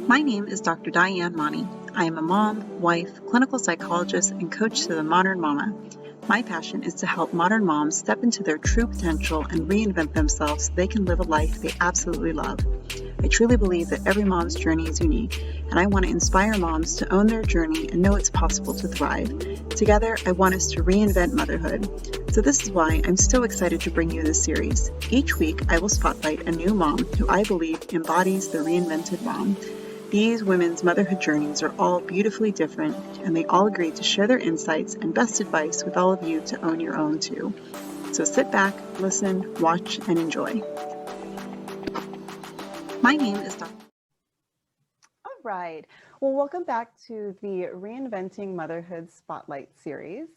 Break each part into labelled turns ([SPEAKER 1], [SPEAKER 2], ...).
[SPEAKER 1] My name is Dr. Dianne Mani. I am a mom, wife, clinical psychologist, and coach to the modern mama. My passion is to help modern moms step into their true potential and reinvent themselves so they can live a life they absolutely love. I truly believe that every mom's journey is unique, and I want to inspire moms to own their journey and know it's possible to thrive. Together, I want us to reinvent motherhood. So this is why I'm so excited to bring you this series. Each week, I will spotlight a new mom who I believe embodies the reinvented mom. These women's motherhood journeys are all beautifully different, and they all agreed to share their insights and best advice with all of you to own your own too. So sit back, listen, watch, and enjoy. My name is Dr.
[SPEAKER 2] All right. Well, welcome back to the Reinventing Motherhood Spotlight series.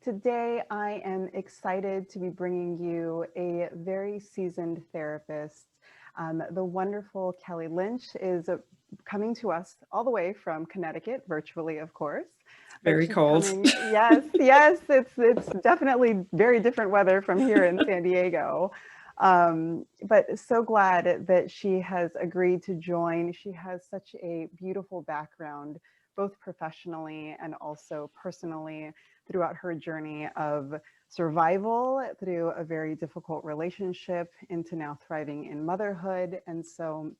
[SPEAKER 2] Today, I am excited to be bringing you a very seasoned therapist. The wonderful Kelly Lynch is coming to us all the way from Connecticut, virtually, of course.
[SPEAKER 3] Very cold.
[SPEAKER 2] Yes, it's definitely very different weather from here in San Diego. But so glad that she has agreed to join. She has such a beautiful background, both professionally and also personally, throughout her journey of survival through a very difficult relationship into now thriving in motherhood. And so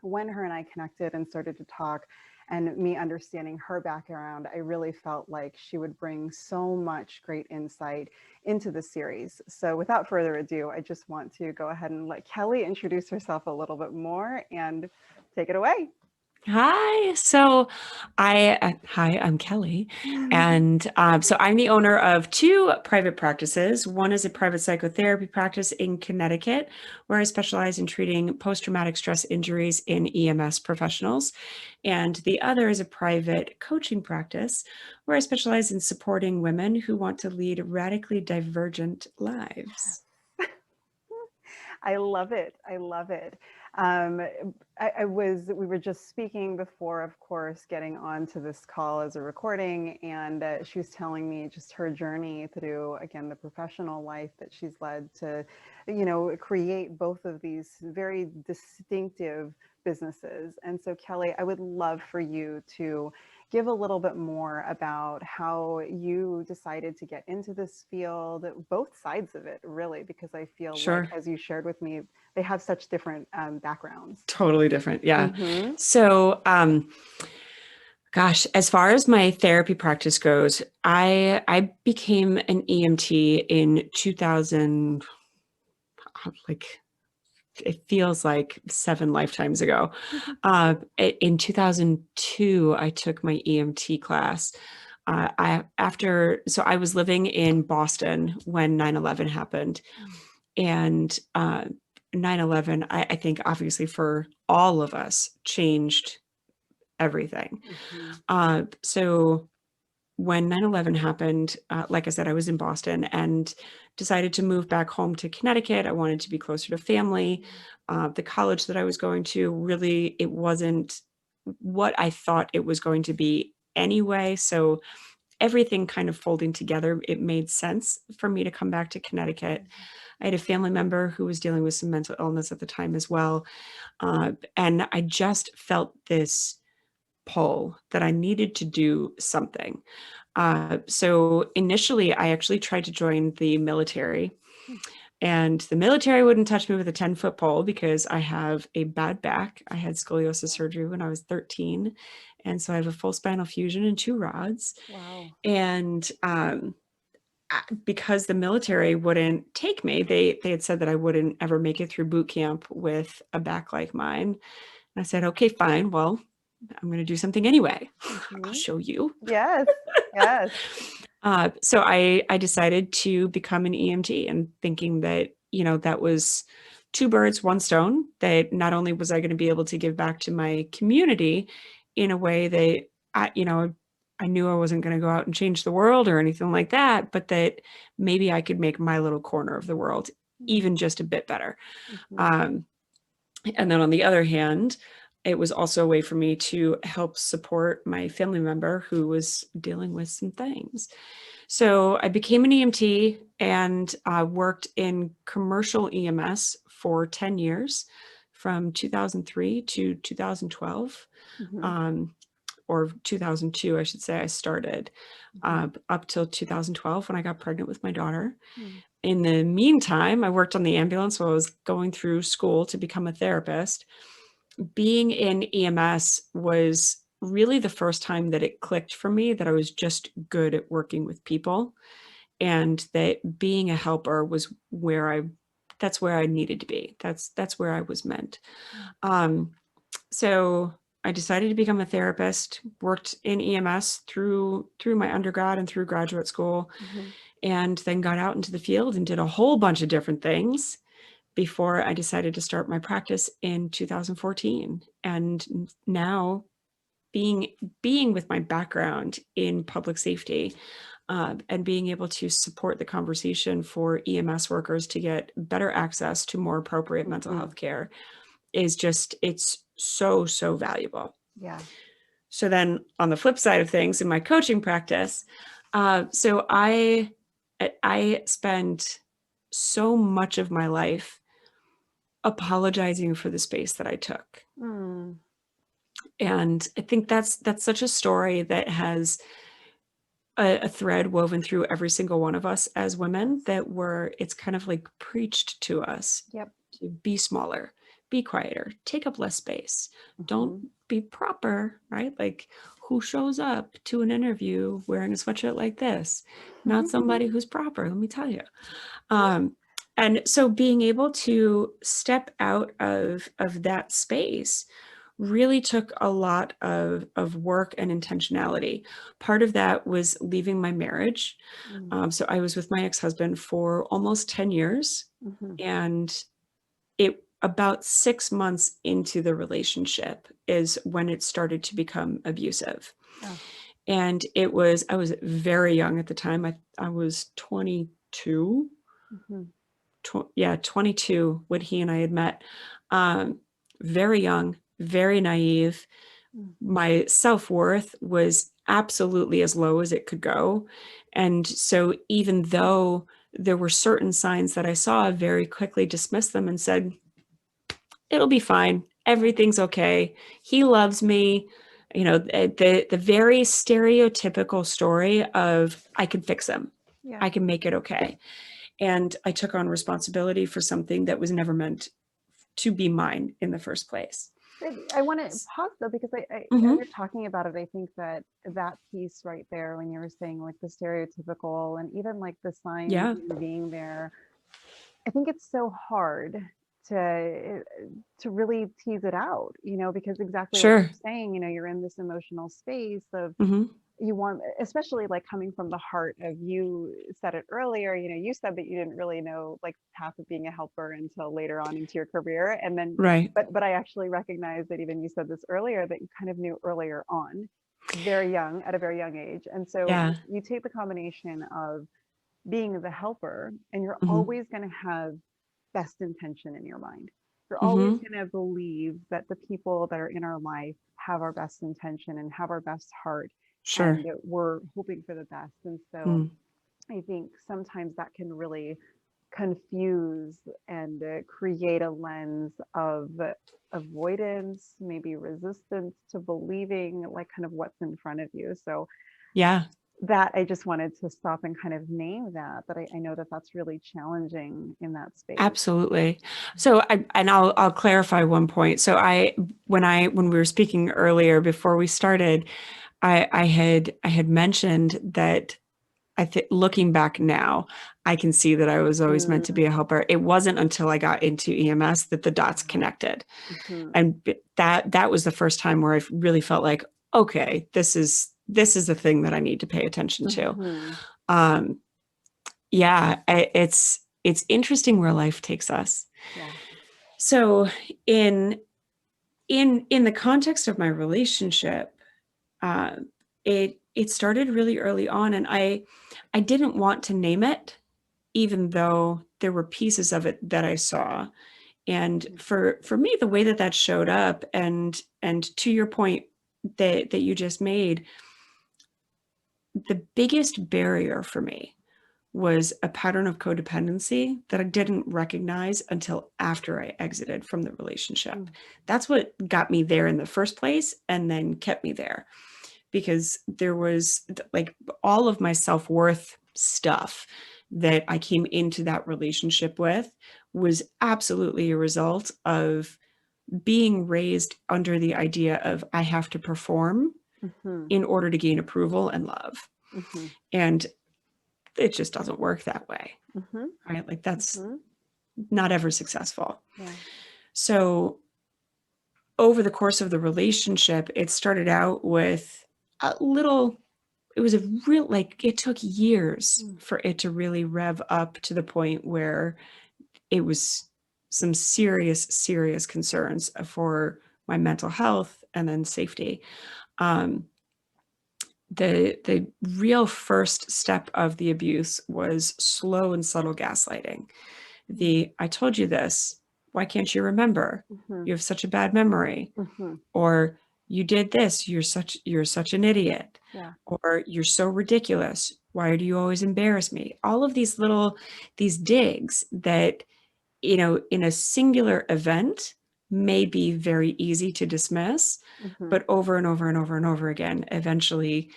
[SPEAKER 2] when her and I connected and started to talk, and me understanding her background, I really felt like she would bring so much great insight into the series. So without further ado, I just want to go ahead and let Kelly introduce herself a little bit more and take it away.
[SPEAKER 3] Hi. I'm Kelly. And so I'm the owner of two private practices. One is a private psychotherapy practice in Connecticut, where I specialize in treating post-traumatic stress injuries in EMS professionals. And the other is a private coaching practice, where I specialize in supporting women who want to lead radically divergent lives.
[SPEAKER 2] I love it. I love it. We were just speaking before, of course, getting onto this call as a recording, and she was telling me just her journey through, again, the professional life that she's led to, create both of these very distinctive businesses. And so, Kelly, I would love for you to give a little bit more about how you decided to get into this field, both sides of it, really, because I feel like, as you shared with me, they have such different backgrounds.
[SPEAKER 3] Totally different. Yeah. Mm-hmm. So, gosh, as far as my therapy practice goes, I became an EMT in 2000, it feels like 7 lifetimes ago. In 2002, I took my EMT class. I was living in Boston when 9/11 happened. And 9/11, I think obviously for all of us, changed everything. Mm-hmm. So when 9/11 happened, like I said, I was in Boston and decided to move back home to Connecticut. I wanted to be closer to family. The college that I was going to, really, it wasn't what I thought it was going to be anyway. So everything kind of folding together, it made sense for me to come back to Connecticut. I had a family member who was dealing with some mental illness at the time as well. And I just felt this pull that I needed to do something. So initially, I actually tried to join the military. And the military wouldn't touch me with a 10-foot pole because I have a bad back. I had scoliosis surgery when I was 13. And so I have a full spinal fusion and 2 rods. Wow. And because the military wouldn't take me, they had said that I wouldn't ever make it through boot camp with a back like mine. And I said, okay, fine. Well, I'm going to do something anyway. Mm-hmm. I'll show you.
[SPEAKER 2] Yes. Yes.
[SPEAKER 3] So I decided to become an EMT, and thinking that, that was 2 birds, 1 stone, that not only was I going to be able to give back to my community in a way that I knew I wasn't going to go out and change the world or anything like that, but that maybe I could make my little corner of the world even just a bit better. Mm-hmm. And then on the other hand, it was also a way for me to help support my family member who was dealing with some things. So I became an EMT and worked in commercial EMS for 10 years, from 2003 to 2012,
[SPEAKER 2] Mm-hmm.
[SPEAKER 3] or 2002, I should say. I started up till 2012 when I got pregnant with my daughter.
[SPEAKER 2] Mm-hmm.
[SPEAKER 3] In the meantime, I worked on the ambulance while I was going through school to become a therapist. Being in EMS was really the first time that it clicked for me that I was just good at working with people, and that being a helper was that's where I needed to be. That's where I was meant. Um, so I decided to become a therapist, worked in EMS through my undergrad and through graduate school,
[SPEAKER 2] Mm-hmm.
[SPEAKER 3] and then got out into the field and did a whole bunch of different things before I decided to start my practice in 2014. And now, being with my background in public safety, and being able to support the conversation for EMS workers to get better access to more appropriate mental
[SPEAKER 2] Mm-hmm.
[SPEAKER 3] health care is just, it's so, so valuable.
[SPEAKER 2] Yeah.
[SPEAKER 3] So then on the flip side of things in my coaching practice, so I spent so much of my life apologizing for the space that I took.
[SPEAKER 2] Mm.
[SPEAKER 3] And I think that's such a story that has a thread woven through every single one of us as women, that it's kind of like preached to us
[SPEAKER 2] Yep.
[SPEAKER 3] to be smaller, be quieter, take up less space, don't
[SPEAKER 2] Mm-hmm.
[SPEAKER 3] be proper, right? Like, who shows up to an interview wearing a sweatshirt like this? Not somebody who's proper, let me tell you. And so being able to step out of that space really took a lot of work and intentionality. Part of that was leaving my marriage.
[SPEAKER 2] Mm.
[SPEAKER 3] So I was with my ex-husband for almost 10 years.
[SPEAKER 2] Mm-hmm.
[SPEAKER 3] And about 6 months into the relationship is when it started to become abusive.
[SPEAKER 2] Oh.
[SPEAKER 3] And I was very young at the time. I was 22.
[SPEAKER 2] Mm-hmm.
[SPEAKER 3] 22 when he and I had met. Very young, very naive.
[SPEAKER 2] Mm.
[SPEAKER 3] My self-worth was absolutely as low as it could go. And so even though there were certain signs that I saw, I very quickly dismissed them and said, it'll be fine. Everything's okay. He loves me. You know, the very stereotypical story of I can fix him.
[SPEAKER 2] Yeah.
[SPEAKER 3] I can make it okay. And I took on responsibility for something that was never meant to be mine in the first place.
[SPEAKER 2] I want to pause though, because as you're talking about it, I think that piece right there, when you were saying like the stereotypical and even like the signs
[SPEAKER 3] Yeah.
[SPEAKER 2] being there, I think it's so hard to really tease it out, because exactly what
[SPEAKER 3] Sure.
[SPEAKER 2] you're saying, you're in this emotional space of
[SPEAKER 3] Mm-hmm.
[SPEAKER 2] you want, especially like coming from the heart of, you said it earlier, you said that you didn't really know like the path of being a helper until later on into your career. And then,
[SPEAKER 3] Right.
[SPEAKER 2] but I actually recognize that even you said this earlier, that you kind of knew earlier on, very young, at a very young age. And so
[SPEAKER 3] Yeah.
[SPEAKER 2] you take the combination of being the helper, and you're
[SPEAKER 3] Mm-hmm.
[SPEAKER 2] always going to have best intention in your mind. You're always
[SPEAKER 3] Mm-hmm.
[SPEAKER 2] going to believe that the people that are in our life have our best intention and have our best heart.
[SPEAKER 3] Sure.
[SPEAKER 2] And we're hoping for the best. And so I think sometimes that can really confuse and create a lens of avoidance, maybe resistance to believing like kind of what's in front of you. So
[SPEAKER 3] Yeah.
[SPEAKER 2] that I just wanted to stop and kind of name that, but I know that that's really challenging in that space.
[SPEAKER 3] Absolutely. So I'll clarify one point. So when we were speaking earlier before we started, I had mentioned that looking back now, I can see that I was always meant to be a helper. It wasn't until I got into EMS that the dots connected.
[SPEAKER 2] Mm-hmm.
[SPEAKER 3] And that was the first time where I really felt like, okay, this is the thing that I need to pay attention to.
[SPEAKER 2] Mm-hmm.
[SPEAKER 3] Yeah, it's interesting where life takes us.
[SPEAKER 2] Yeah.
[SPEAKER 3] So in the context of my relationship, it started really early on, and I didn't want to name it, even though there were pieces of it that I saw. And for me, the way that showed up, and to your point that you just made, the biggest barrier for me was a pattern of codependency that I didn't recognize until after I exited from the relationship. That's what got me there in the first place and then kept me there, because there was like all of my self-worth stuff that I came into that relationship with was absolutely a result of being raised under the idea of I have to perform in order to gain approval and love. And it just doesn't work that way. Right? Like that's not ever successful.
[SPEAKER 2] Yeah.
[SPEAKER 3] So over the course of the relationship, it started out with a little, it was a real, like it took years for it to really rev up to the point where it was some serious, serious concerns for my mental health and then safety. The real first step of the abuse was slow and subtle gaslighting. I told you this, why can't you remember? You have such a bad memory. Or you did this, you're such an idiot.
[SPEAKER 2] Yeah.
[SPEAKER 3] Or you're so ridiculous. Why do you always embarrass me? All of these digs that, in a singular event may be very easy to dismiss, but over and over and over and over again, eventually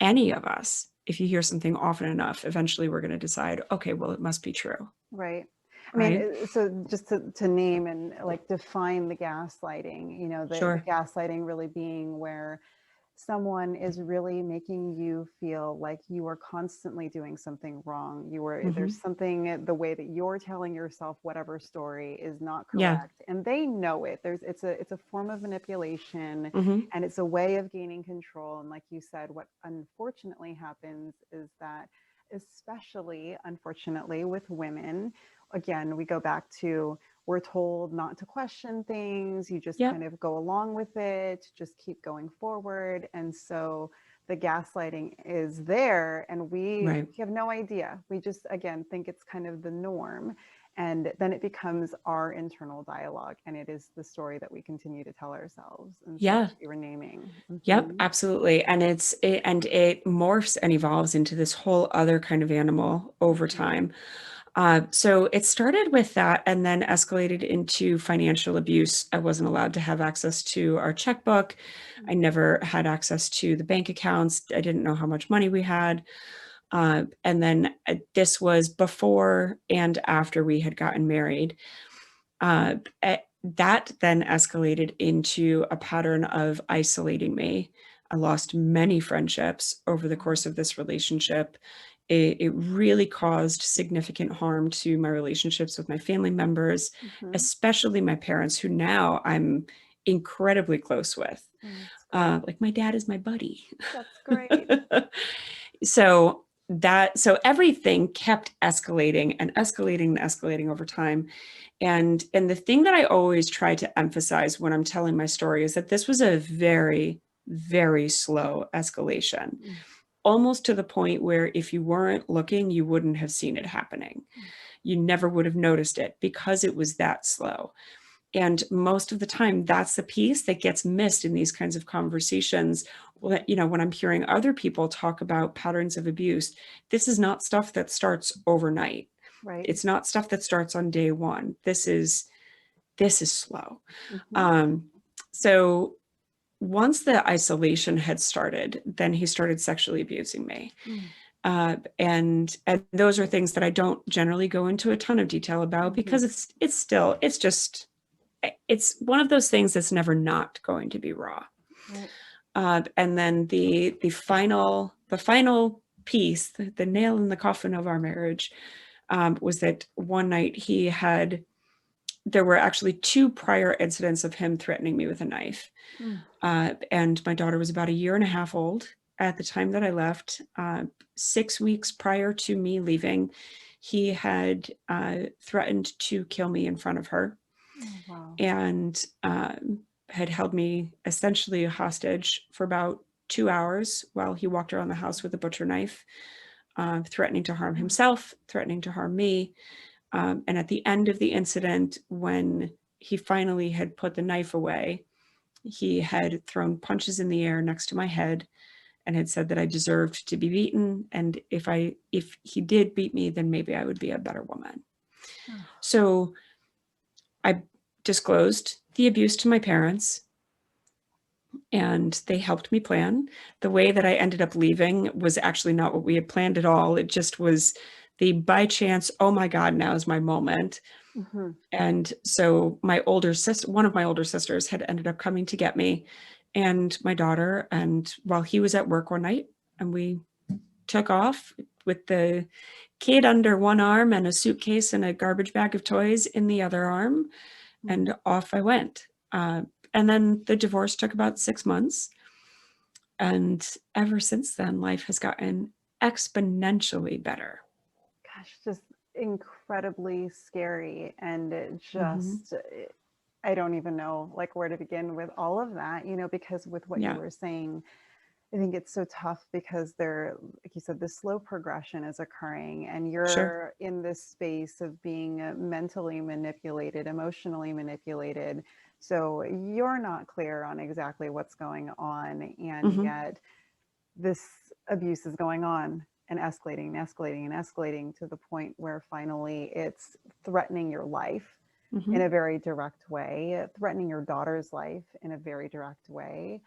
[SPEAKER 3] any of us, if you hear something often enough, eventually we're going to decide, okay, well, it must be true.
[SPEAKER 2] Right. I
[SPEAKER 3] Right?
[SPEAKER 2] mean, so just to name and like define the gaslighting, the
[SPEAKER 3] Sure.
[SPEAKER 2] gaslighting really being where someone is really making you feel like you are constantly doing something wrong. There's something, the way that you're telling yourself whatever story is not
[SPEAKER 3] Yeah.
[SPEAKER 2] correct. And they know it. It's a form of manipulation,
[SPEAKER 3] Mhm.
[SPEAKER 2] and it's a way of gaining control. And like you said, what unfortunately happens is that, especially unfortunately with women, again, we go back to, we're told not to question things. You just
[SPEAKER 3] Yep.
[SPEAKER 2] kind of go along with it, just keep going forward. And so the gaslighting is there, and we
[SPEAKER 3] Right.
[SPEAKER 2] have no idea. We just, again, think it's kind of the norm. And then it becomes our internal dialogue, and it is the story that we continue to tell ourselves. And so
[SPEAKER 3] Yeah.
[SPEAKER 2] that's what you were naming.
[SPEAKER 3] Yep, absolutely. And it morphs and evolves into this whole other kind of animal over time. So it started with that and then escalated into financial abuse. I wasn't allowed to have access to our checkbook. I never had access to the bank accounts. I didn't know how much money we had. And then this was before and after we had gotten married. That then escalated into a pattern of isolating me. I lost many friendships over the course of this relationship. It really caused significant harm to my relationships with my family members, especially my parents, who now I'm incredibly close with. Like my dad is my buddy.
[SPEAKER 2] That's great.
[SPEAKER 3] So everything kept escalating and escalating and escalating over time. And the thing that I always try to emphasize when I'm telling my story is that this was a very, very slow escalation, almost to the point where if you weren't looking, you wouldn't have seen it happening. You never would have noticed it because it was that slow. And most of the time, that's the piece that gets missed in these kinds of conversations. When I'm hearing other people talk about patterns of abuse, this is not stuff that starts overnight.
[SPEAKER 2] Right.
[SPEAKER 3] It's not stuff that starts on day one. This is slow. So once the isolation had started, then he started sexually abusing me. And those are things that I don't generally go into a ton of detail about because it's one of those things that's never not going to be raw. Right. And then the final piece, the nail in the coffin of our marriage, was that one night there were actually 2 prior incidents of him threatening me with a knife. And my daughter was about a year and a half old at the time that I left. 6 weeks prior to me leaving, he had threatened to kill me in front of her.
[SPEAKER 2] Wow.
[SPEAKER 3] And had held me essentially hostage for about 2 hours while he walked around the house with a butcher knife, threatening to harm himself, threatening to harm me. And at the end of the incident, when he finally had put the knife away, he had thrown punches in the air next to my head and had said that I deserved to be beaten. And if he did beat me, then maybe I would be a better woman. So I disclosed the abuse to my parents, and they helped me plan. The way that I ended up leaving was actually not what we had planned at all. It just was the by chance, oh my God, now is my moment.
[SPEAKER 2] Mm-hmm.
[SPEAKER 3] And so one of my older sisters had ended up coming to get me and my daughter. And while he was at work one night, and we took off with the kid under one arm and a suitcase and a garbage bag of toys in the other arm. And off I went. And then the divorce took about 6 months. And ever since then, life has gotten exponentially better.
[SPEAKER 2] Gosh, just incredibly scary. And it
[SPEAKER 3] Mm-hmm.
[SPEAKER 2] just, I don't even know like where to begin with all of that, you know, because with what you were saying, I think it's so tough because like you said, the slow progression is occurring, and you're in this space of being mentally manipulated, emotionally manipulated. So you're not clear on exactly what's going on. And
[SPEAKER 3] Mm-hmm.
[SPEAKER 2] yet this abuse is going on and escalating and escalating and escalating to the point where finally it's threatening your life
[SPEAKER 3] Mm-hmm.
[SPEAKER 2] in a very direct way, threatening your daughter's life in a very direct way.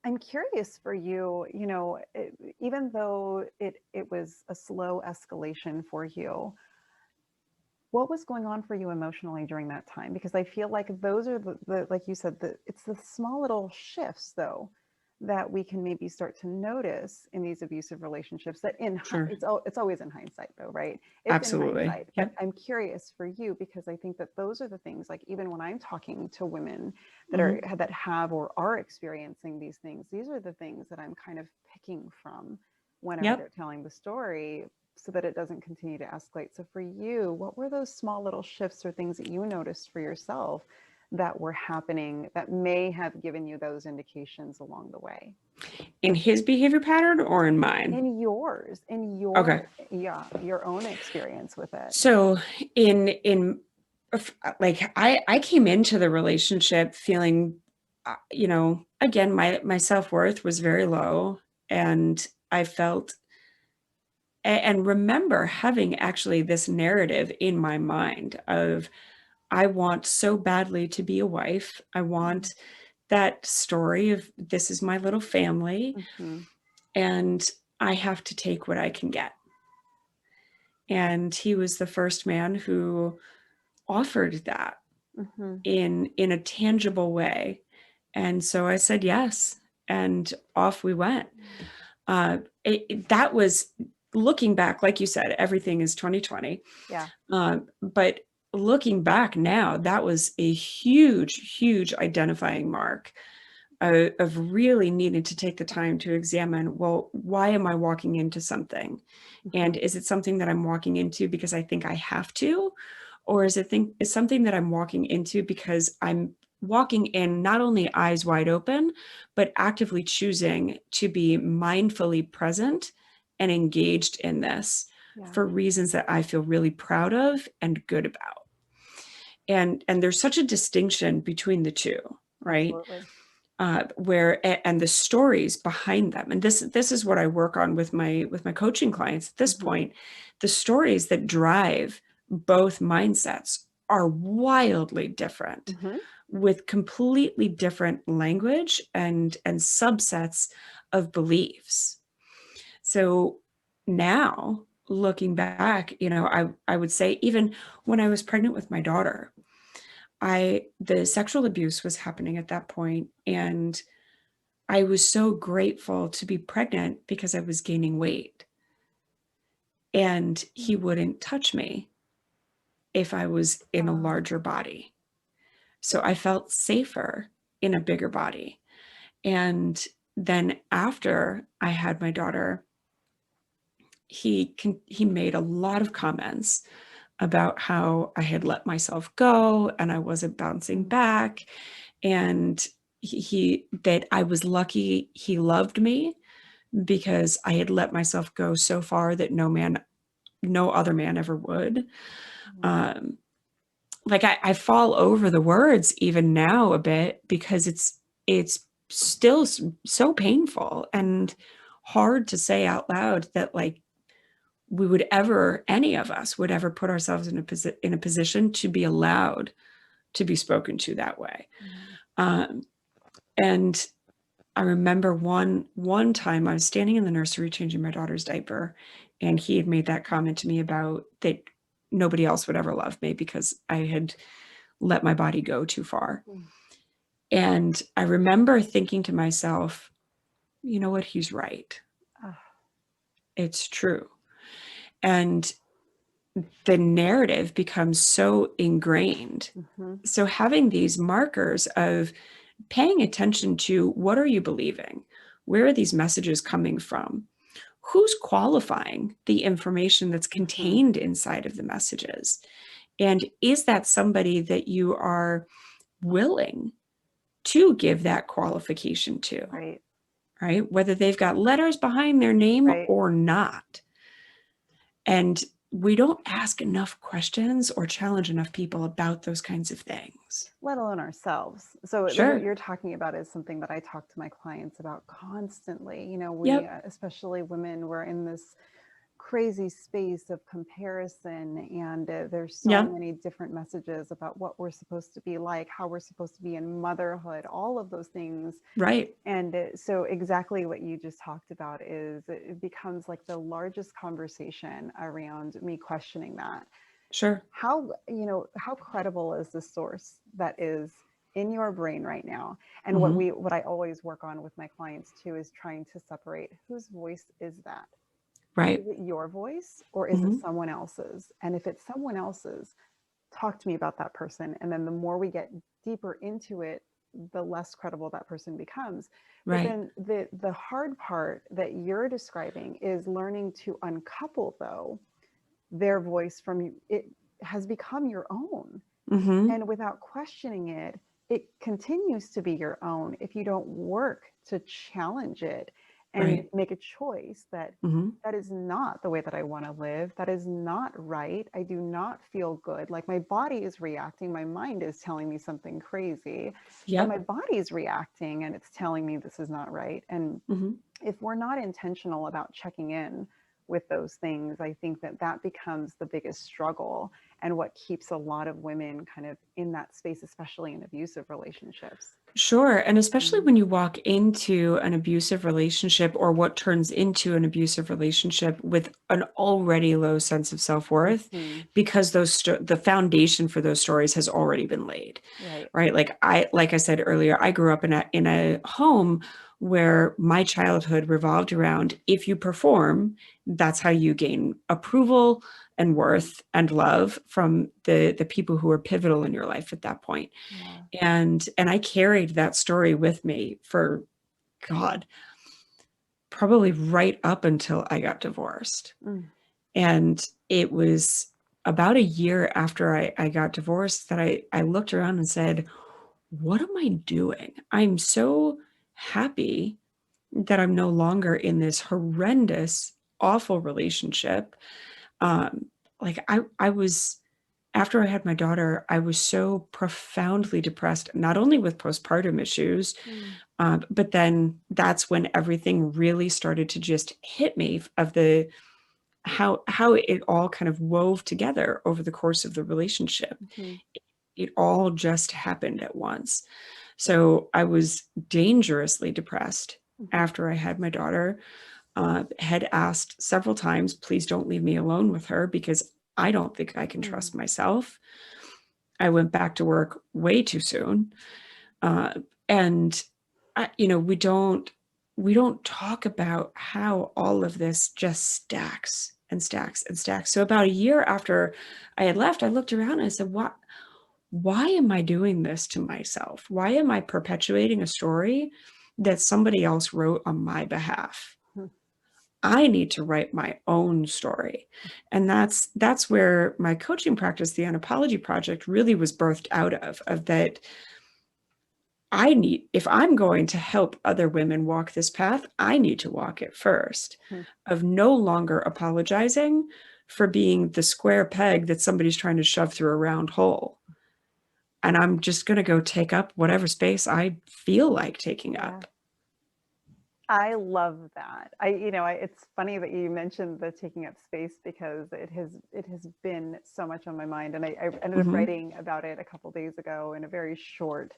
[SPEAKER 2] I'm curious for you, you know, even though it was a slow escalation for you, what was going on for you emotionally during that time? Because I feel like those are the like you said, it's the small little shifts though that we can maybe start to notice in these abusive relationships that it's always in hindsight though, right? It's
[SPEAKER 3] Absolutely.
[SPEAKER 2] in hindsight. But I'm curious for you because I think that those are the things, like even when I'm talking to women that
[SPEAKER 3] Mm-hmm.
[SPEAKER 2] that have or are experiencing these things, these are the things that I'm kind of picking from whenever they're telling the story, so that it doesn't continue to escalate. So for you, what were those small little shifts or things that you noticed for yourself that were happening that may have given you those indications along the way?
[SPEAKER 3] In his behavior pattern or in mine?
[SPEAKER 2] In yours, in your,
[SPEAKER 3] Okay.
[SPEAKER 2] yeah, your own experience with it.
[SPEAKER 3] So in like I came into the relationship feeling, you know, again, my self-worth was very low, and I felt and remember having actually this narrative in my mind of, I want so badly to be a wife. I want that story of this is my little family, and I have to take what I can get. And he was the first man who offered that in a tangible way. And so I said yes, and off we went. That was, looking back, like you said, everything is 2020.
[SPEAKER 2] Yeah.
[SPEAKER 3] But looking back now, that was a huge, huge identifying mark of really needing to take the time to examine, well, why am I walking into something? And is it something that I'm walking into because I think I have to? Or is something that I'm walking into because I'm walking in not only eyes wide open, but actively choosing to be mindfully present and engaged in this for reasons that I feel really proud of and good about. And there's such a distinction between the two, right?
[SPEAKER 2] Absolutely.
[SPEAKER 3] And the stories behind them, and this is what I work on with my coaching clients at this point. The stories that drive both mindsets are wildly different, with completely different language and subsets of beliefs. So now, looking back, you know, I would say, even when I was pregnant with my daughter, the sexual abuse was happening at that point, and I was so grateful to be pregnant because I was gaining weight, and he wouldn't touch me if I was in a larger body. So I felt safer in a bigger body. And then after I had my daughter, he made a lot of comments about how I had let myself go and I wasn't bouncing back, and that I was lucky he loved me because I had let myself go so far that no other man ever would. Like I fall over the words even now a bit because it's still so painful and hard to say out loud that like we would ever, any of us would ever put ourselves in a position to be allowed to be spoken to that way. And I remember one time I was standing in the nursery changing my daughter's diaper, and he had made that comment to me about that nobody else would ever love me because I had let my body go too far. And I remember thinking to myself, you know what, he's right. It's true. And the narrative becomes so ingrained. So having these markers of paying attention to what are you believing? Where are these messages coming from? Who's qualifying the information that's contained inside of the messages? And is that somebody that you are willing to give that qualification to? Right? Whether they've got letters behind their name or not. And we don't ask enough questions or challenge enough people about those kinds of things.
[SPEAKER 2] Let alone ourselves. So what you're talking about is something that I talk to my clients about constantly. You know, we, especially women, we're in this crazy space of comparison, and there's so many different messages about what we're supposed to be like, how we're supposed to be in motherhood, all of those things.
[SPEAKER 3] Right.
[SPEAKER 2] And so exactly what you just talked about is it becomes like the largest conversation around me questioning that.
[SPEAKER 3] Sure.
[SPEAKER 2] How, you know, how credible is the source that is in your brain right now? And what I always work on with my clients too is trying to separate whose voice is that?
[SPEAKER 3] Right.
[SPEAKER 2] Is it your voice or is it someone else's? And if it's someone else's, talk to me about that person. And then the more we get deeper into it, the less credible that person becomes.
[SPEAKER 3] Right.
[SPEAKER 2] But then the hard part that you're describing is learning to uncouple, though, their voice from you. It has become your own. And without questioning it, it continues to be your own if you don't work to challenge it and make a choice that that is not the way that I want to live. That is not right. I do not feel good. Like my body is reacting. My mind is telling me something crazy. But my body is reacting and it's telling me this is not right. And if we're not intentional about checking in with those things, I think that that becomes the biggest struggle and what keeps a lot of women kind of in that space, especially in abusive relationships.
[SPEAKER 3] Sure. And especially when you walk into an abusive relationship or what turns into an abusive relationship with an already low sense of self-worth, because the foundation for those stories has already been laid. Right. Like I said earlier, I grew up in a home where my childhood revolved around if you perform, that's how you gain approval and worth and love from the people who are pivotal in your life at that point. And I carried that story with me for, God, probably right up until I got divorced. And it was about a year after I got divorced that I looked around and said, what am I doing? I'm so happy that I'm no longer in this horrendous, awful relationship. Like I was, after I had my daughter, I was so profoundly depressed, not only with postpartum issues, but then that's when everything really started to just hit me of how it all kind of wove together over the course of the relationship. It all just happened at once. So I was dangerously depressed after I had my daughter, had asked several times, please don't leave me alone with her because I don't think I can trust myself. I went back to work way too soon. And we don't talk about how all of this just stacks and stacks and stacks. So about a year after I had left, I looked around and I said, why am I doing this to myself? Why am I perpetuating a story that somebody else wrote on my behalf? I need to write my own story. And that's where my coaching practice, the Unapology Project, really was birthed out of that. If I'm going to help other women walk this path, I need to walk it first, of no longer apologizing for being the square peg that somebody's trying to shove through a round hole. and I'm just going to go take up whatever space I feel like taking
[SPEAKER 2] Yeah.
[SPEAKER 3] up.
[SPEAKER 2] I love that. It's funny that you mentioned the taking up space, because it has been so much on my mind, and I ended up writing about it a couple days ago in a very short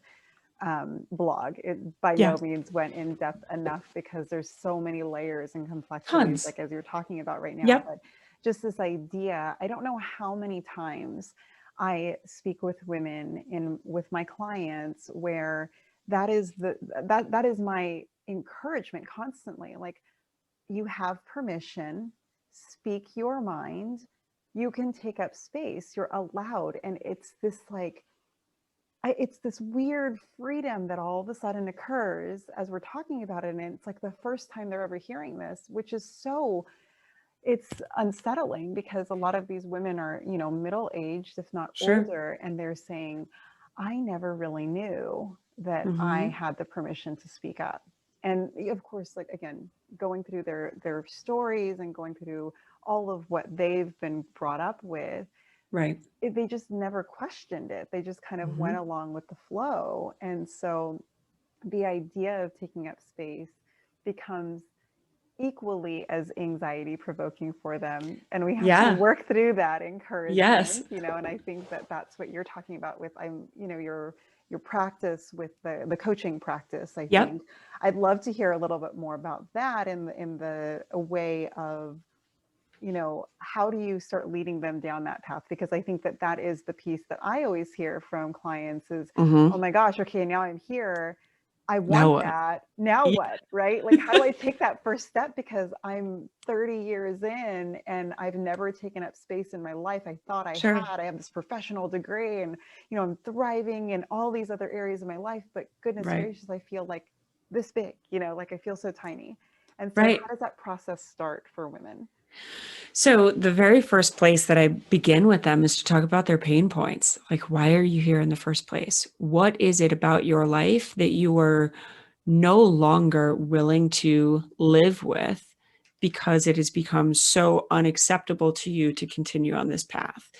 [SPEAKER 2] blog. It by no
[SPEAKER 3] Yes.
[SPEAKER 2] means went in depth enough, because there's so many layers and complexities,
[SPEAKER 3] Tons.
[SPEAKER 2] like as you're talking about right now.
[SPEAKER 3] Yep.
[SPEAKER 2] But just this idea, I don't know how many times I speak with women with my clients where that is my encouragement constantly. Like, you have permission, speak your mind, you can take up space, you're allowed. And it's this it's this weird freedom that all of a sudden occurs as we're talking about it. And it's like the first time they're ever hearing this, which is it's unsettling, because a lot of these women are, middle-aged, if not
[SPEAKER 3] Sure.
[SPEAKER 2] older, and they're saying, I never really knew that I had the permission to speak up. And of course, like, again, going through their stories and going through all of what they've been brought up with,
[SPEAKER 3] Right.
[SPEAKER 2] they just never questioned it. They just kind of went along with the flow. And so the idea of taking up space becomes equally as anxiety provoking for them. And we have to work through that encouragement,
[SPEAKER 3] Yes.
[SPEAKER 2] and I think that that's what you're talking about with, your practice with the coaching practice. I think I'd love to hear a little bit more about that in the a way of, how do you start leading them down that path? Because I think that is the piece that I always hear from clients is, oh my gosh, okay, now I'm here. I want that. Now what, right? Like, how do I take that first step? Because I'm 30 years in and I've never taken up space in my life. I thought I had. I have this professional degree, and, I'm thriving in all these other areas of my life, but goodness gracious, I feel like this big, like I feel so tiny. And so how does that process start for women?
[SPEAKER 3] So the very first place that I begin with them is to talk about their pain points. Like, why are you here in the first place? What is it about your life that you are no longer willing to live with because it has become so unacceptable to you to continue on this path?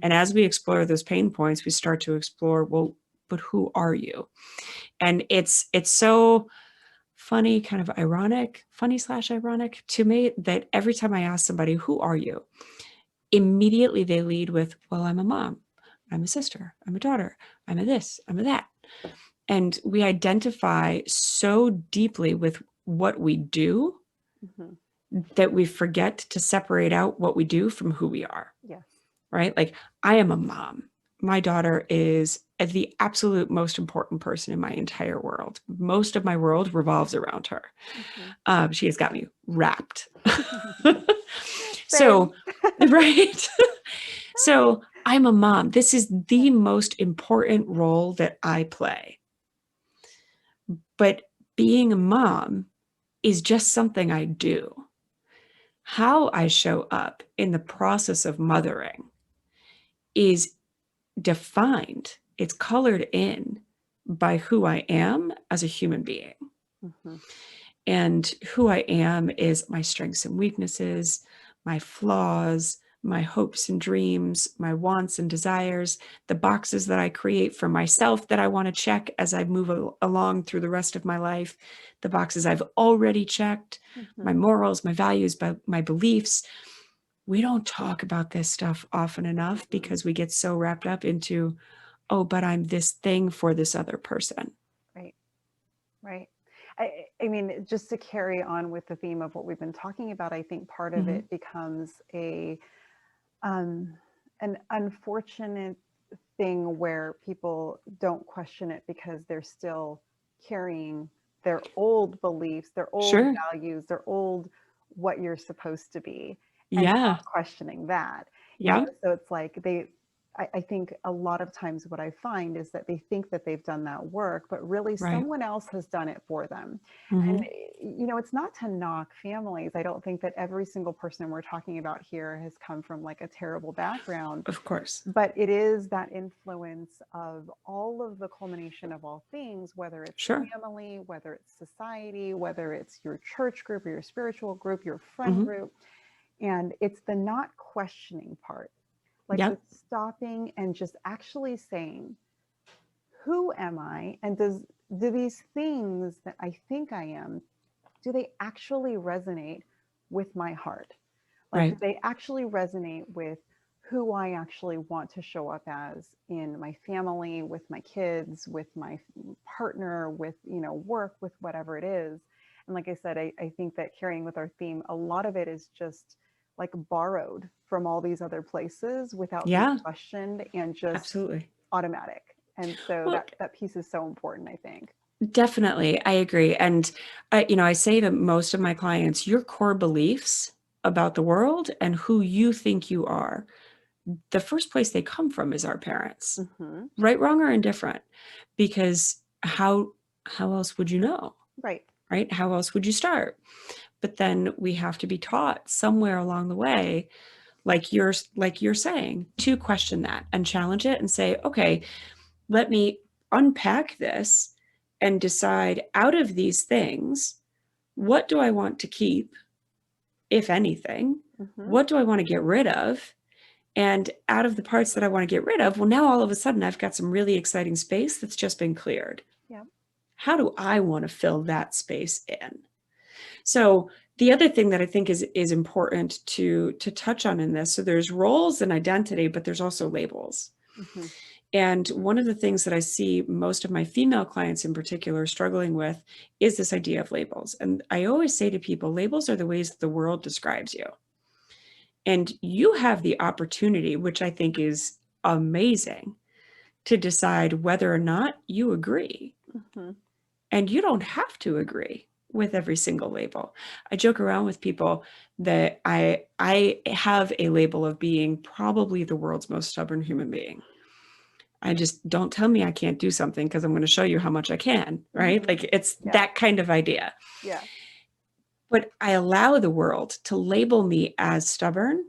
[SPEAKER 3] And as we explore those pain points, we start to explore, well, but who are you? And it's so funny, kind of ironic, funny/ironic to me, that every time I ask somebody, who are you? Immediately they lead with, well, I'm a mom, I'm a sister, I'm a daughter, I'm a this, I'm a that. And we identify so deeply with what we do that we forget to separate out what we do from who we are.
[SPEAKER 2] Yes.
[SPEAKER 3] Right? Like, I am a mom. My daughter is the absolute most important person in my entire world. Most of my world revolves around her. She has got me wrapped. So, right. So I'm a mom. This is the most important role that I play. But being a mom is just something I do. How I show up in the process of mothering is defined, it's colored in by who I am as a human being. And who I am is my strengths and weaknesses, my flaws, my hopes and dreams, my wants and desires, the boxes that I create for myself that I want to check as I move along through the rest of my life, the boxes I've already checked, my morals, my values, my beliefs. We don't talk about this stuff often enough because we get so wrapped up into, oh, but I'm this thing for this other person.
[SPEAKER 2] Right. Right. I mean, just to carry on with the theme of what we've been talking about, I think part of it becomes an unfortunate thing where people don't question it because they're still carrying their old beliefs, their old values, their old what you're supposed to be, and not questioning that. So it's like I think a lot of times what I find is that they think that they've done that work, but really someone else has done it for them. And, it's not to knock families. I don't think that every single person we're talking about here has come from like a terrible background.
[SPEAKER 3] Of course.
[SPEAKER 2] But it is that influence of all of the culmination of all things, whether it's family, whether it's society, whether it's your church group or your spiritual group, your friend group. And it's the not questioning part. Like the stopping and just actually saying, who am I? And do these things that I think I am, do they actually resonate with my heart? Like, do
[SPEAKER 3] Right.
[SPEAKER 2] they actually resonate with who I actually want to show up as in my family, with my kids, with my partner, with, work, with whatever it is? And like I said, I think that carrying with our theme, a lot of it is just like borrowed from all these other places without being
[SPEAKER 3] Yeah,
[SPEAKER 2] questioned and just
[SPEAKER 3] absolutely.
[SPEAKER 2] automatic. And so
[SPEAKER 3] Well,
[SPEAKER 2] that piece is so important, I think.
[SPEAKER 3] definitely. I agree. And I say to most of my clients, your core beliefs about the world and who you think you are, the first place they come from is our parents,
[SPEAKER 2] Hmm.
[SPEAKER 3] right, wrong, or indifferent. Because how else would you know,
[SPEAKER 2] Right.
[SPEAKER 3] right? How else would you start? But then we have to be taught somewhere along the way, like you're saying, to question that and challenge it and say, okay, let me unpack this and decide out of these things, what do I want to keep, if anything?
[SPEAKER 2] Hmm.
[SPEAKER 3] What do I want to get rid of? And out of the parts that I want to get rid of, well, now all of a sudden I've got some really exciting space that's just been cleared.
[SPEAKER 2] Yeah.
[SPEAKER 3] How do I want to fill that space in? So the other thing that I think is important to touch on in this, so there's roles and identity, but there's also labels.
[SPEAKER 2] Hmm.
[SPEAKER 3] And one of the things that I see most of my female clients in particular struggling with is this idea of labels. And I always say to people, labels are the ways that the world describes you. And you have the opportunity, which I think is amazing, to decide whether or not you agree.
[SPEAKER 2] Hmm.
[SPEAKER 3] And you don't have to agree with every single label. I joke around with people that I have a label of being probably the world's most stubborn human being. I just don't tell me I can't do something because I'm going to show you how much I can, right?
[SPEAKER 2] Hmm.
[SPEAKER 3] Like it's
[SPEAKER 2] Yeah.
[SPEAKER 3] that kind of idea.
[SPEAKER 2] Yeah.
[SPEAKER 3] But I allow the world to label me as stubborn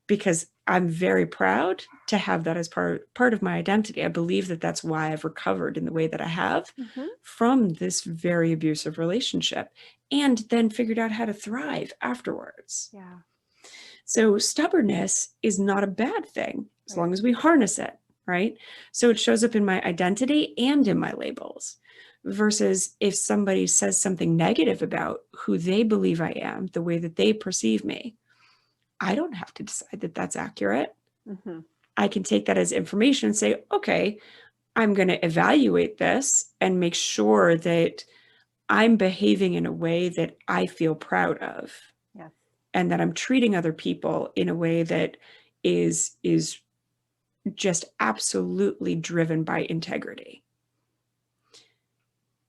[SPEAKER 3] because I'm very proud to have that as part of my identity. I believe that that's why I've recovered in the way that I have
[SPEAKER 2] Hmm.
[SPEAKER 3] from this very abusive relationship and then figured out how to thrive afterwards.
[SPEAKER 2] Yeah.
[SPEAKER 3] So stubbornness is not a bad thing as
[SPEAKER 2] Right.
[SPEAKER 3] long as we harness it, right? So it shows up in my identity and in my labels. Versus if somebody says something negative about who they believe I am, the way that they perceive me, I don't have to decide that that's accurate.
[SPEAKER 2] Hmm.
[SPEAKER 3] I can take that as information and say, okay, I'm going to evaluate this and make sure that I'm behaving in a way that I feel proud of
[SPEAKER 2] Yes.
[SPEAKER 3] and that I'm treating other people in a way that is just absolutely driven by integrity.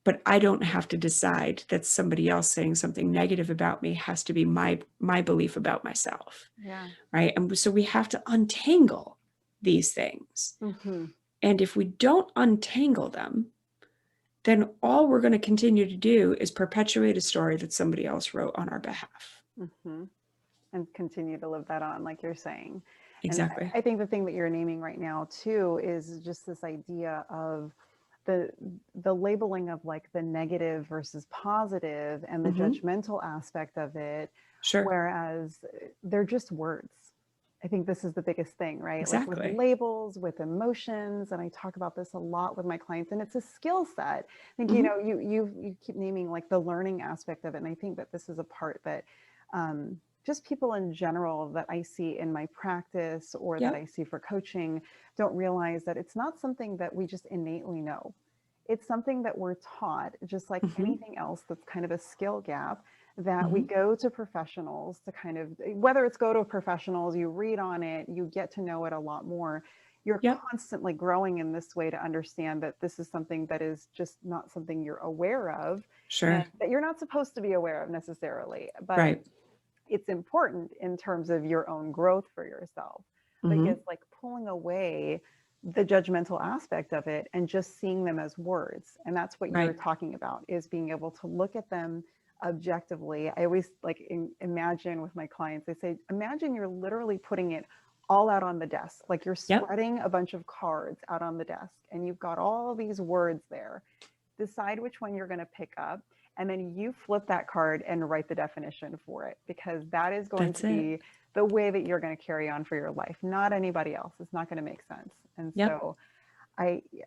[SPEAKER 3] But I don't have to decide that somebody else saying something negative about me has to be my belief about myself,
[SPEAKER 2] Yeah.
[SPEAKER 3] right? And so we have to untangle these things.
[SPEAKER 2] Hmm.
[SPEAKER 3] And if we don't untangle them, then all we're going to continue to do is perpetuate a story that somebody else wrote on our behalf.
[SPEAKER 2] Hmm. And continue to live that on, like you're saying. And
[SPEAKER 3] Exactly.
[SPEAKER 2] I think the thing that you're naming right now too is just this idea of the the labeling of like the negative versus positive and the
[SPEAKER 3] Mm-hmm.
[SPEAKER 2] judgmental aspect of it,
[SPEAKER 3] Sure.
[SPEAKER 2] whereas they're just words. I think this is the biggest thing, right? Like with
[SPEAKER 3] Exactly.
[SPEAKER 2] labels, with emotions, and I talk about this a lot with my clients, and it's a skill set. I think
[SPEAKER 3] Mm-hmm.
[SPEAKER 2] you keep naming like the learning aspect of it, and I think that this is a part that just people in general that I see in my practice or that
[SPEAKER 3] Yeah.
[SPEAKER 2] I see for coaching don't realize that it's not something that we just innately know. It's something that we're taught, just like
[SPEAKER 3] Mm-hmm.
[SPEAKER 2] anything else that's kind of a skill gap, that we
[SPEAKER 3] Mm-hmm.
[SPEAKER 2] go to professionals to kind of, whether it's go to professionals, you read on it, you get to know it a lot more. You're
[SPEAKER 3] Yep.
[SPEAKER 2] constantly growing in this way to understand that this is something that is just not something you're aware of and
[SPEAKER 3] Sure.
[SPEAKER 2] that you're not supposed to be aware of necessarily. But
[SPEAKER 3] Right.
[SPEAKER 2] it's important in terms of your own growth for yourself. But
[SPEAKER 3] Mm-hmm.
[SPEAKER 2] it's like pulling away the judgmental aspect of it and just seeing them as words. And that's what you're
[SPEAKER 3] Right.
[SPEAKER 2] talking about, is being able to look at them objectively. I always like imagine with my clients, I say, imagine you're literally putting it all out on the desk, like you're
[SPEAKER 3] Yep.
[SPEAKER 2] spreading a bunch of cards out on the desk and you've got all these words there. Decide which one you're going to pick up, and then you flip that card and write the definition for it, because that is going to
[SPEAKER 3] That's it.
[SPEAKER 2] be the way that you're going to carry on for your life, not anybody else. It's not going to make sense. And
[SPEAKER 3] Yep.
[SPEAKER 2] so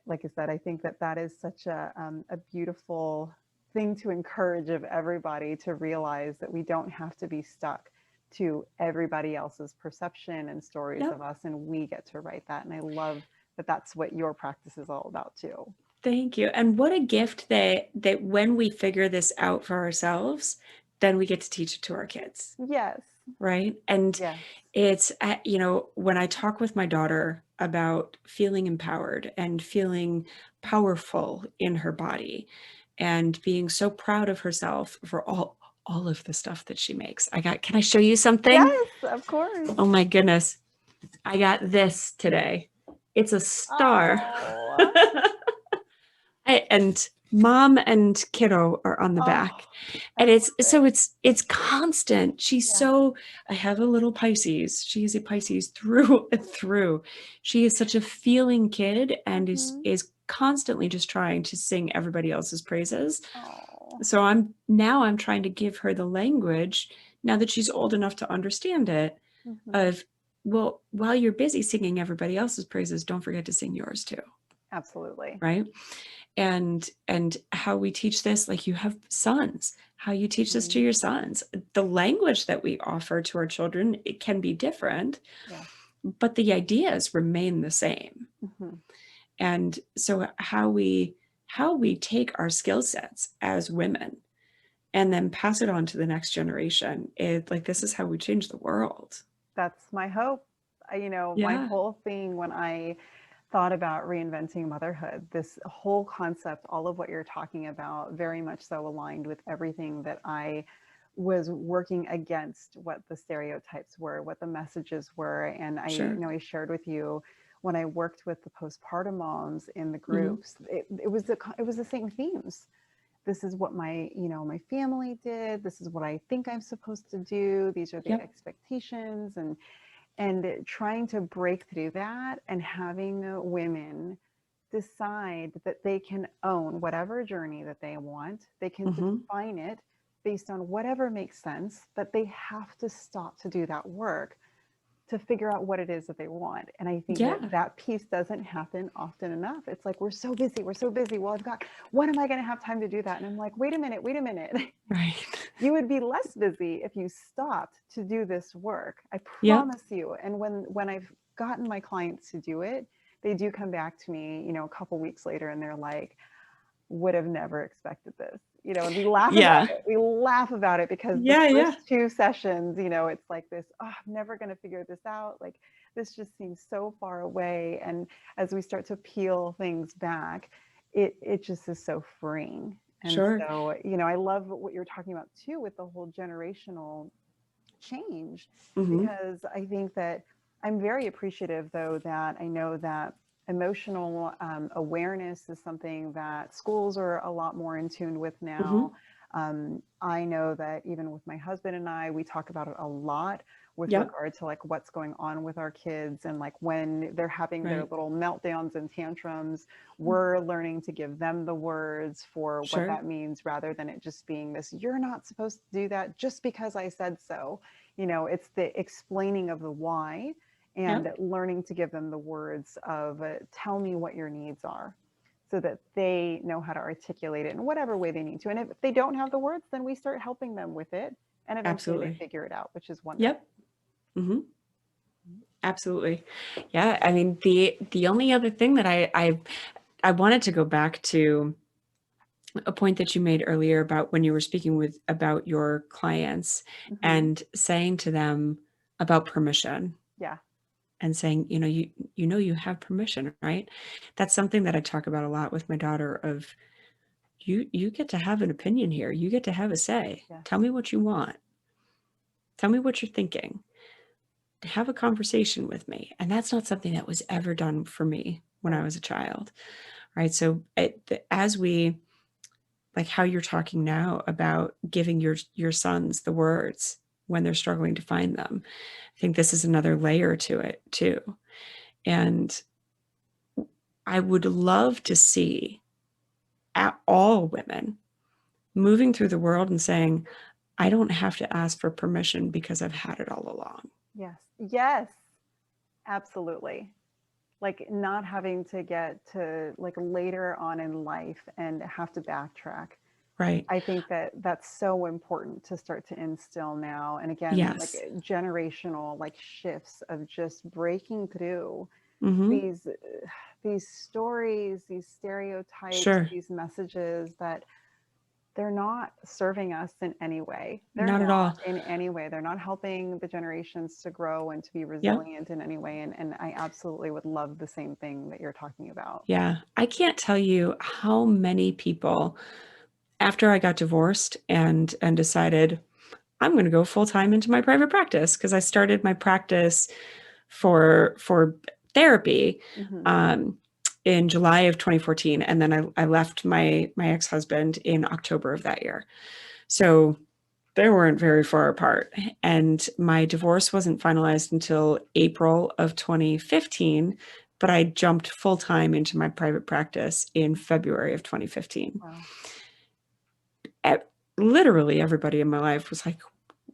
[SPEAKER 2] like I said, I think that that is such a beautiful thing to encourage of everybody to realize that we don't have to be stuck to everybody else's perception and stories
[SPEAKER 3] Yep.
[SPEAKER 2] of us, and we get to write that. And I love that that's what your practice is all about too.
[SPEAKER 3] Thank you. And what a gift that when we figure this out for ourselves, then we get to teach it to our kids,
[SPEAKER 2] Yes.
[SPEAKER 3] right? And
[SPEAKER 2] Yes.
[SPEAKER 3] it's, you know, when I talk with my daughter about feeling empowered and feeling powerful in her body and being so proud of herself for all of the stuff that she makes. Can I show you something?
[SPEAKER 2] Yes, of course.
[SPEAKER 3] Oh my goodness. I got this today. It's a star.
[SPEAKER 2] Oh,
[SPEAKER 3] And mom and kiddo are on the back.
[SPEAKER 2] I
[SPEAKER 3] And
[SPEAKER 2] love it.
[SPEAKER 3] it's constant.
[SPEAKER 2] Yeah.
[SPEAKER 3] I have a little Pisces. She is a Pisces through and through. She is such a feeling kid and
[SPEAKER 2] Mhm.
[SPEAKER 3] is constantly just trying to sing everybody else's praises.
[SPEAKER 2] Oh.
[SPEAKER 3] So I'm trying to give her the language now that she's old enough to understand it
[SPEAKER 2] Mhm.
[SPEAKER 3] of, well, while you're busy singing everybody else's praises, don't forget to sing yours too.
[SPEAKER 2] Absolutely.
[SPEAKER 3] Right. And how we teach this, like you have sons, how you teach this to
[SPEAKER 2] Mhm.
[SPEAKER 3] your sons. The language that we offer to our children, it can be different,
[SPEAKER 2] Yes.
[SPEAKER 3] but the ideas remain the same.
[SPEAKER 2] Mhm.
[SPEAKER 3] And so how we take our skill sets as women and then pass it on to the next generation, this is how we change the world.
[SPEAKER 2] That's my hope. My
[SPEAKER 3] Yeah,
[SPEAKER 2] whole thing when I thought about reinventing motherhood, this whole concept, all of what you're talking about, very much so aligned with everything that I was working against, what the stereotypes were, what the messages were. And
[SPEAKER 3] sure.
[SPEAKER 2] I shared with you when I worked with the postpartum moms in the
[SPEAKER 3] Hmm.
[SPEAKER 2] groups, it was the same themes. This is what my family did. This is what I think I'm supposed to do. These are the
[SPEAKER 3] Yep.
[SPEAKER 2] expectations, and trying to break through that and having women decide that they can own whatever journey that they want. They can
[SPEAKER 3] Hmm.
[SPEAKER 2] define it based on whatever makes sense, but they have to stop to do that work to figure out what it is that they want. And I think that
[SPEAKER 3] Yeah.
[SPEAKER 2] that piece doesn't happen often enough. It's like, we're so busy. We're so busy. Well, when am I going to have time to do that? And I'm like, wait a minute, wait a minute.
[SPEAKER 3] Right.
[SPEAKER 2] You would be less busy if you stopped to do this work. I
[SPEAKER 3] Yep.
[SPEAKER 2] promise you. And when I've gotten my clients to do it, they do come back to me, a couple weeks later, and they're like, would have never expected this. And we laugh about
[SPEAKER 3] Yeah.
[SPEAKER 2] it. We laugh about it because the
[SPEAKER 3] Yeah. Yeah.
[SPEAKER 2] first two sessions, it's like this, oh, I'm never going to figure this out. Like, this just seems so far away. And as we start to peel things back, it just is so freeing. And
[SPEAKER 3] Sure.
[SPEAKER 2] so, I love what you're talking about too with the whole generational change,
[SPEAKER 3] Hmm.
[SPEAKER 2] because I think that I'm very appreciative, though, that I know that emotional awareness is something that schools are a lot more in tune with
[SPEAKER 3] Hmm.
[SPEAKER 2] now. I know that even with my husband and I, we talk about it a lot with
[SPEAKER 3] Yep.
[SPEAKER 2] regard to like what's going on with our kids, and like when they're having their
[SPEAKER 3] Right.
[SPEAKER 2] little meltdowns and tantrums, we're learning to give them the words for what
[SPEAKER 3] Sure.
[SPEAKER 2] that means, rather than it just being this, you're not supposed to do that just because I said so. It's the explaining of the why, and
[SPEAKER 3] Yep.
[SPEAKER 2] learning to give them the words of, tell me what your needs are, so that they know how to articulate it in whatever way they need to. And if they don't have the words, then we start helping them with it. And eventually they
[SPEAKER 3] Absolutely.
[SPEAKER 2] figure it out, which is wonderful.
[SPEAKER 3] Yep. Hmm. Absolutely. Yeah. I mean, the only other thing that I wanted to go back to a point that you made earlier about when you were speaking about your clients
[SPEAKER 2] Mm-hmm.
[SPEAKER 3] and saying to them about permission
[SPEAKER 2] Yeah.
[SPEAKER 3] and saying, you have permission, right? That's something that I talk about a lot with my daughter of you get to have an opinion here. You get to have a say.
[SPEAKER 2] Yes.
[SPEAKER 3] Tell me what you want. Tell me what you're thinking. Have a conversation with me. And that's not something that was ever done for me when I
[SPEAKER 2] Right.
[SPEAKER 3] was a child, right? So as we, like how you're talking now about giving your sons the words when they're struggling to find them, I think this is another layer to it too. And I would love to see all women moving through the world and saying, I don't have to ask for permission because I've had it all along.
[SPEAKER 2] Yes. Yes. Absolutely. like not having to get to like later on in life and have to backtrack.
[SPEAKER 3] Right.
[SPEAKER 2] I think that that's so important to start to instill now. And again, like
[SPEAKER 3] Yes.
[SPEAKER 2] generational like shifts of just breaking through
[SPEAKER 3] Mm-hmm.
[SPEAKER 2] these these stories, these stereotypes,
[SPEAKER 3] Sure.
[SPEAKER 2] these messages that they're not serving us in any way. They're
[SPEAKER 3] Not at
[SPEAKER 2] not
[SPEAKER 3] all.
[SPEAKER 2] in any way. They're not helping the generations to grow and to be
[SPEAKER 3] Yeah.
[SPEAKER 2] resilient in any way. And I absolutely would love the same thing that you're talking about.
[SPEAKER 3] Yeah. I can't tell you how many people, after I got divorced and decided I'm going to go full time into my private practice, because I started my practice for therapy
[SPEAKER 2] Mm-hmm.
[SPEAKER 3] um, in July of 2014, and then I left my ex-husband in October of that year. So they weren't very far apart, and my divorce wasn't finalized until April of 2015. But I jumped full time into my private practice in February of 2015.
[SPEAKER 2] Wow.
[SPEAKER 3] Literally everybody in my life was like,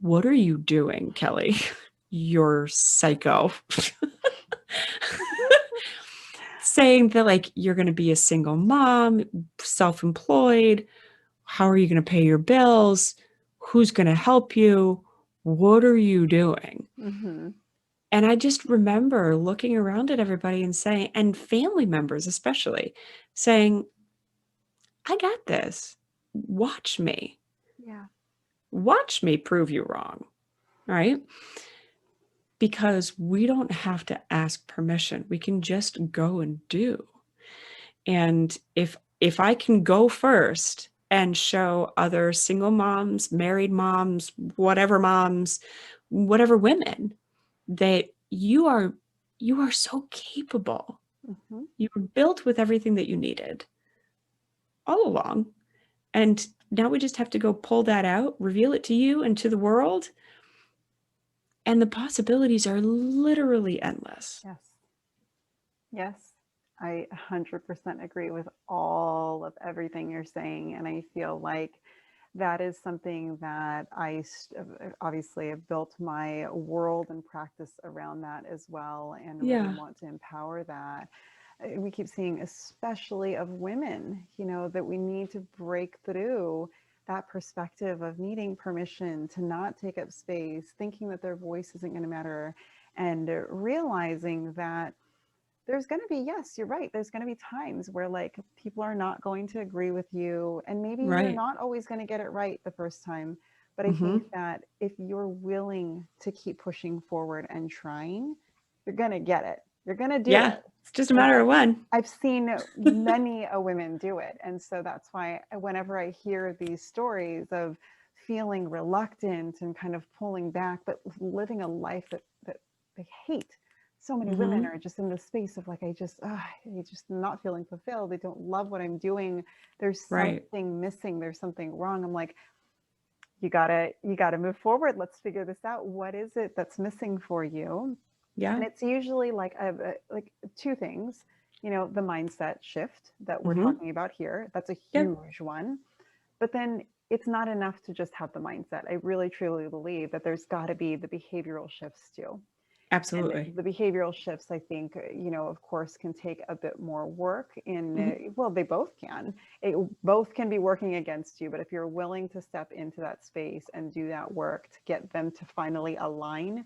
[SPEAKER 3] "What are you doing, Kelly? You're psycho." Saying that, like, you're going to be a single mom, self-employed. How are you going to pay your bills? Who's going to help you? What are you doing?
[SPEAKER 2] Mm-hmm.
[SPEAKER 3] And I just remember looking around at everybody and saying, and family members especially, saying, I got this. Watch me.
[SPEAKER 2] Yeah.
[SPEAKER 3] Watch me prove you wrong. Right? Because we don't have to ask permission. We can just go and do. And if I can go first and show other single moms, married moms, whatever women, that you are so capable.
[SPEAKER 2] Mm-hmm.
[SPEAKER 3] You were built with everything that you needed all along. And now we just have to go pull that out, reveal it to you and to the world. And the possibilities are literally endless.
[SPEAKER 2] Yes. Yes. I 100% agree with all of everything you're saying. And I feel like that is something that obviously have built my world and practice around that as well, and really
[SPEAKER 3] Yeah.
[SPEAKER 2] want to empower that. We keep seeing, especially of women, that we need to break through that perspective of needing permission to not take up space, thinking that their voice isn't going to matter, and realizing that there's going to be, yes, you're right, there's going to be times where like people are not going to agree with you, and maybe you're
[SPEAKER 3] Right.
[SPEAKER 2] not always going to get it right the first time. But I
[SPEAKER 3] Mm-hmm.
[SPEAKER 2] think that if you're willing to keep pushing forward and trying, you're going to get it, you're going to do
[SPEAKER 3] Yeah.
[SPEAKER 2] it.
[SPEAKER 3] It's just a
[SPEAKER 2] And
[SPEAKER 3] matter of when.
[SPEAKER 2] I've seen many a women do it. And so that's why whenever I hear these stories of feeling reluctant and kind of pulling back, but living a life that they hate, so many women
[SPEAKER 3] Mm-hmm.
[SPEAKER 2] are just in the space of like, I just not feeling fulfilled. They don't love what I'm doing. There's
[SPEAKER 3] Right.
[SPEAKER 2] something missing. There's something wrong. I'm like, you gotta move forward. Let's figure this out. What is it that's missing for you?
[SPEAKER 3] Yeah.
[SPEAKER 2] And it's usually like two things. The mindset shift that we're
[SPEAKER 3] Mm-hmm.
[SPEAKER 2] talking about here. That's a
[SPEAKER 3] Yep.
[SPEAKER 2] huge one. But then it's not enough to just have the mindset. I really truly believe that there's got to be the behavioral shifts too. And
[SPEAKER 3] Absolutely.
[SPEAKER 2] the behavioral shifts, I think, of course, can take a bit more work in,
[SPEAKER 3] Mm-hmm.
[SPEAKER 2] well, they both can. Both can be working against you, but if you're willing to step into that space and do that work to get them to finally align,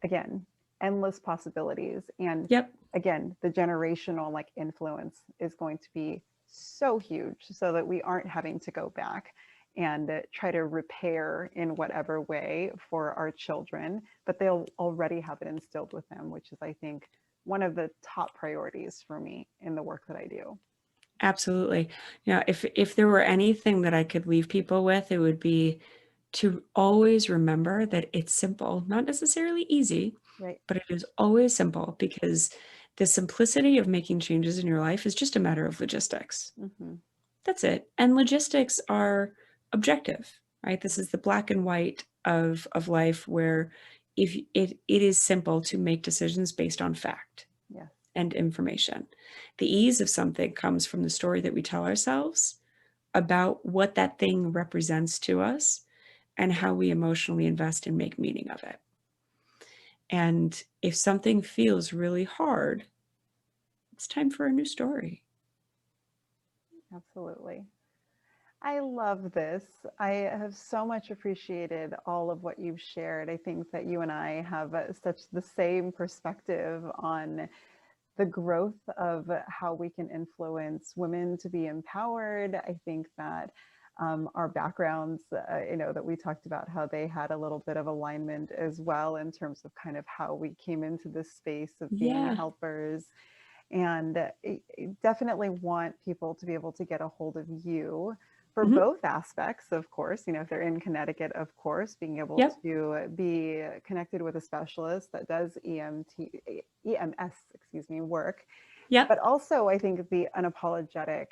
[SPEAKER 2] again, endless possibilities. And
[SPEAKER 3] Yep.
[SPEAKER 2] again, the generational like influence is going to be so huge, so that we aren't having to go back and try to repair in whatever way for our children, but they'll already have it instilled with them, which is, I think, one of the top priorities for me in the work that I do.
[SPEAKER 3] Absolutely. If there were anything that I could leave people with, it would be to always remember that it's simple, not necessarily easy,
[SPEAKER 2] Right.
[SPEAKER 3] but it is always simple, because the simplicity of making changes in your life is just a matter of logistics.
[SPEAKER 2] Mm-hmm.
[SPEAKER 3] That's it. And logistics are objective, right? This is the black and white of life, where if it is simple to make decisions based on fact
[SPEAKER 2] Yes.
[SPEAKER 3] and information. The ease of something comes from the story that we tell ourselves about what that thing represents to us and how we emotionally invest and make meaning of it. And if something feels really hard, it's time for a new story.
[SPEAKER 2] Absolutely. I love this. I have so much appreciated all of what you've shared. I think that you and I have such the same perspective on the growth of how we can influence women to be empowered. I think that our backgrounds, that we talked about how they had a little bit of alignment as well in terms of kind of how we came into this space of being
[SPEAKER 3] Yeah.
[SPEAKER 2] helpers. And definitely want people to be able to get a hold of you for both aspects, of course, if they're in Connecticut, of course, being able to be connected with a specialist that does EMS, work.
[SPEAKER 3] Yep.
[SPEAKER 2] But also I think the unapologetic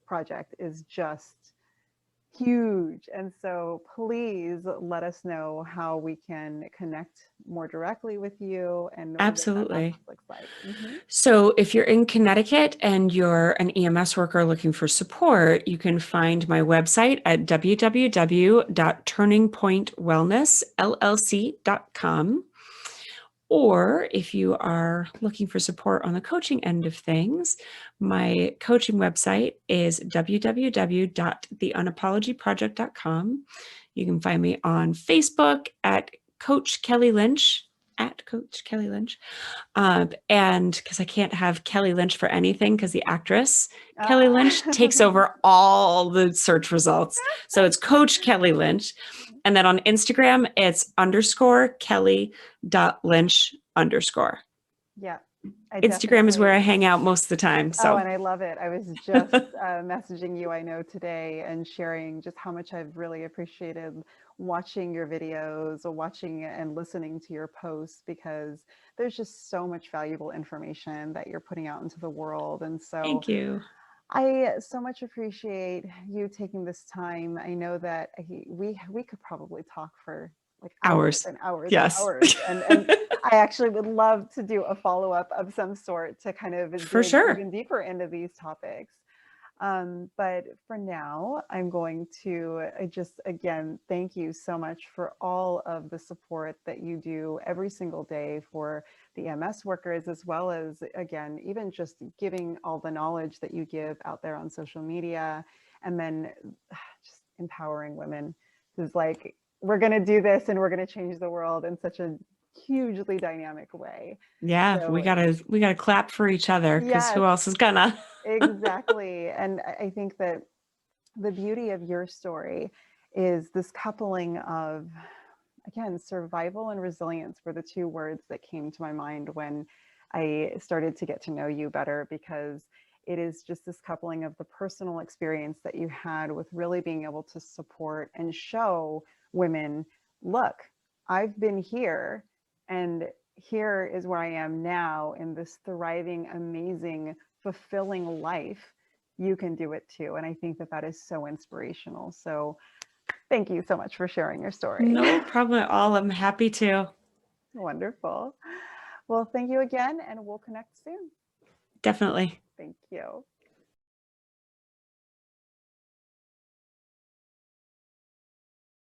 [SPEAKER 2] project is just huge. And so please let us know how we can connect more directly with you and
[SPEAKER 3] Absolutely.
[SPEAKER 2] what that looks like.
[SPEAKER 3] So if you're in Connecticut and you're an EMS worker looking for support, you can find my website at www.turningpointwellnessllc.com. Or if you are looking for support on the coaching end of things, my coaching website is www.theunapologyproject.com. You can find me on Facebook at Coach Kelly Lynch, and because I can't have Kelly Lynch for anything because the actress Kelly Lynch takes over all the search results. So it's Coach Kelly Lynch. And then on Instagram, it's _Kelly.Lynch_.
[SPEAKER 2] Yeah.
[SPEAKER 3] Instagram is where I hang out most of the time. So.
[SPEAKER 2] Oh, and I love it. I was just messaging you, I know, today and sharing just how much I've really appreciated watching your videos or watching and listening to your posts, because there's just so much valuable information that you're putting out into the world. And so
[SPEAKER 3] Thank you.
[SPEAKER 2] I so much appreciate you taking this time. I know that we could probably talk for hours and hours and hours. And I actually would love to do a follow-up of some sort to kind of dig even deeper into these topics. But for now, I'm going to just, again, thank you so much for all of the support that you do every single day for the MS workers, as well as, again, even just giving all the knowledge that you give out there on social media, and then just empowering women who's like, we're going to do this and we're going to change the world in such a hugely dynamic way.
[SPEAKER 3] Yeah, so, we gotta clap for each other, because who else is gonna?
[SPEAKER 2] Exactly. And I think that the beauty of your story is this coupling of, again, survival and resilience were the two words that came to my mind when I started to get to know you better, because it is just this coupling of the personal experience that you had with really being able to support and show women, look, I've been here, and here is where I am now in this thriving, amazing, fulfilling life. You can do it too. And I think that that is so inspirational. So thank you so much for sharing your story.
[SPEAKER 3] No problem at all. I'm happy to.
[SPEAKER 2] Wonderful. Well, thank you again, and we'll connect soon.
[SPEAKER 3] Definitely.
[SPEAKER 2] Thank you.